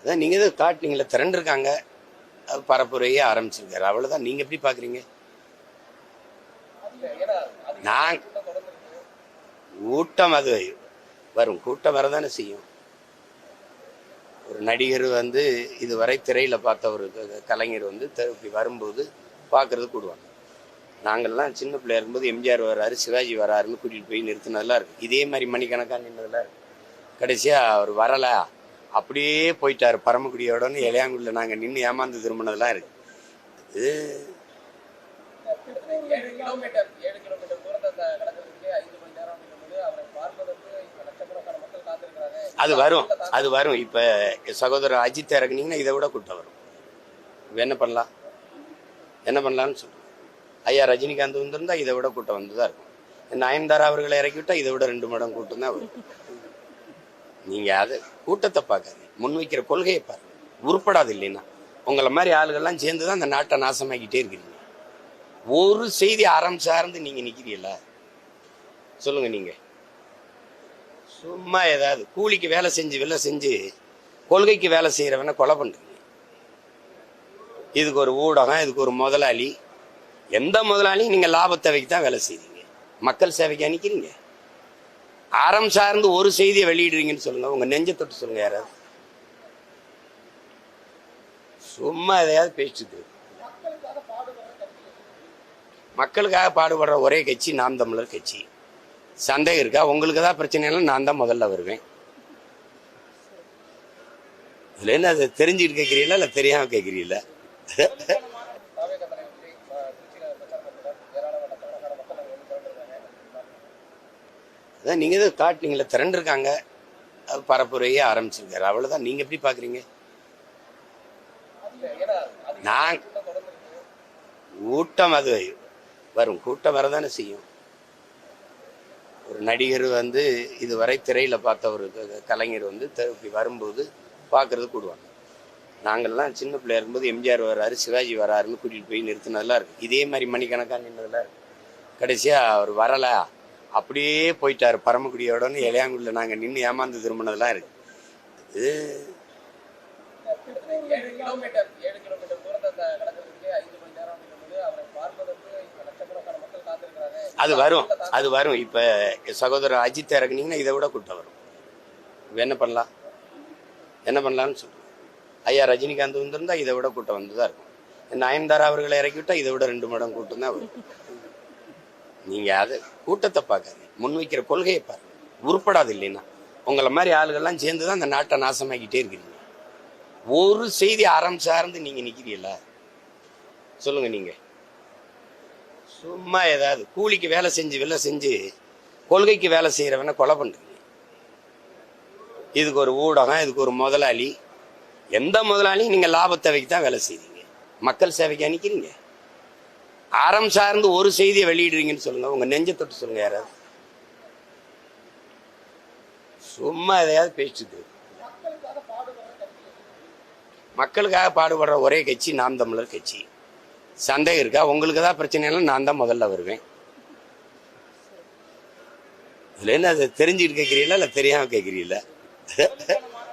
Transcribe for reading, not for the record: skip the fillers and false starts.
அதான் நீங்க தான் காட்டுனீங்களே, திரண்டிருக்காங்க, பரப்புரையே ஆரம்பிச்சிருக்காரு, அவ்வளவுதான். நீங்க எப்படி பாக்குறீங்க? நான் கூட்டம் அது வரும், கூட்டம் வரதானே செய்யும். ஒரு நடிகர் இதுவரை திரையில பார்த்த ஒரு கலைஞர் இப்படி வரும்போது பார்க்கறது கூடுவாங்க. நாங்கள்லாம் சின்ன பிள்ளையா இருக்கும்போது எம்ஜிஆர் வராரு, சிவாஜி வராருன்னு கூட்டிட்டு போய் நிறுத்தினதெல்லாம் இருக்கு. இதே மாதிரி மணிக்கணக்காக நின்றதெல்லாம் இருக்கு. கடைசியா அவர் வரல, அப்படியே போயிட்டாரு பரமக்குடியோடன்னு இளையாங்குடியில் நாங்கள் நின்று ஏமாந்து திரும்பினதெல்லாம் இருக்கு. இது அது வரும், அது வரும். இப்ப சகோதரர் அஜித் இறக்குனீங்கன்னா இதை விட கூட்டம் வரும். என்ன பண்ணலாம், என்ன பண்ணலாம்னு சொல்லுங்க. ஐயா ரஜினிகாந்த் வந்திருந்தா இதை விட கூட்டம் வந்துதான் இருக்கும். நயன்தாரா அவர்களை இறக்கிவிட்டா இதை விட 2 மடங்கு கூட்டம் தான் வரும். நீங்க அதை கூட்டத்தை பார்க்காது, முன்வைக்கிற கொள்கையை பாருங்க. உருப்படாது இல்லைன்னா உங்களை மாதிரி ஆளுகள்லாம் சேர்ந்துதான் அந்த நாட்டை நாசமாக்கிட்டே இருக்கிறீங்க. ஒரு செய்தி அறம் சார்ந்து நீங்க நிக்கிறீல்ல, சொல்லுங்க. நீங்க சும்மா ஏதாவது கூலிக்கு வேலை செஞ்சு கொள்கைக்கு வேலை செய்யறவன கொலை பண்றீங்க. இதுக்கு ஒரு ஊடகம், இதுக்கு ஒரு முதலாளி. எந்த முதலாளியும் நீங்க லாப தேவைக்கு தான் வேலை செய்றீங்க, மக்கள் சேவைக்கு அனுக்கிறீங்க. அறம் சார்ந்து ஒரு செய்தியை வெளியிடுறீங்கன்னு சொல்லுங்க. உங்க நெஞ்ச தொட்டு சொல்லுங்க. யாராவது சும்மா எதையாவது பேசிட்டு. மக்களுக்காக பாடுபடுற ஒரே கட்சி நாம் தமிழர் கட்சி. சந்தேகம் இருக்கா? உங்களுக்கு தான் பிரச்சனை, நான் தான் முதல்ல வருவேன். இதுல என்ன, அதை தெரிஞ்சுட்டு கேட்கிறீங்களா இல்ல தெரியாம கேட்கிறீங்களா? அதான் நீங்க தான் காட்டுனீங்களே, திரண்டிருக்காங்க, பரப்புரையே ஆரம்பிச்சிருக்காரு, அவ்வளவுதான். நீங்க எப்படி பாக்குறீங்க? நான் கூட்டம் அது வரும், கூட்டம் வரதானே செய்யும். ஒரு நடிகர் இதுவரை திரையில பார்த்த ஒரு கலைஞர் இப்படி வரும்போது பார்க்கறது கூடுவாங்க. நாங்கள்லாம் சின்ன பிள்ளையா இருக்கும்போது எம்ஜிஆர் வராரு, சிவாஜி வராருன்னு கூட்டிட்டு போய் நிறுத்தினதெல்லாம் இருக்கு. இதே மாதிரி மணிக்கணக்காக நின்றதெல்லாம் இருக்கு. கடைசியா அவர் வரல, அப்படியே போயிட்டாரு பரமக்குடியோடன்னு இளையாங்குடியில் நாங்கள் நின்று ஏமாந்து திரும்பினதெல்லாம் இருக்கு. இது அது வரும், அது வரும். இப்ப சகோதரர் அஜித் இறக்குனீங்கன்னா இதை விட கூட்டம் வரும். என்ன பண்ணலாம், என்ன பண்ணலாம்னு சொல்லுங்க. ஐயா ரஜினிகாந்த் வந்திருந்தா இதை விட கூட்டம் வந்துதான் இருக்கும். நயன்தாரா அவர்களை இறக்கிவிட்டா இதை விட 2 மடங்கு கூட்டம் தான் வரும். நீங்க அதை கூட்டத்தை பார்க்காது, முன்வைக்கிற கொள்கையை பாருங்க. உருப்படாது இல்லைன்னா உங்களை மாதிரி ஆளுகள்லாம் சேர்ந்துதான் அந்த நாட்டை நாசமாக்கிட்டே இருக்கிறீங்க. ஒரு செய்தி அறம் சார்ந்து நீங்க நிக்கிறீல்ல, சொல்லுங்க. நீங்க சும்மா ஏதாவது கூலிக்கு வேலை செஞ்சு கொள்கைக்கு வேலை செய்யறவன கொலை பண்றீங்க. இதுக்கு ஒரு ஊடகம், இதுக்கு ஒரு முதலாளி. எந்த முதலாளியும் நீங்க லாப தேவைக்கு தான் வேலை செய்றீங்க, மக்கள் சேவைக்கு அனுக்கிறீங்க. அறம் சார்ந்து ஒரு செய்தியை வெளியிடுறீங்கன்னு சொல்லுங்க. உங்க நெஞ்ச தொட்டு சொல்லுங்க. யாராவது சும்மா எதையாவது பேசிட்டு. மக்களுக்காக பாடுபடுற ஒரே கட்சி நாம் தமிழர் கட்சி. சந்தேகம் இருக்கா? உங்களுக்கு தான் பிரச்சனை, நான் தான் முதல்ல வருவேன். இதுல என்ன, அதை தெரிஞ்சுட்டு கேட்கிறீங்களா இல்ல தெரியாம கேட்கிறீங்களா?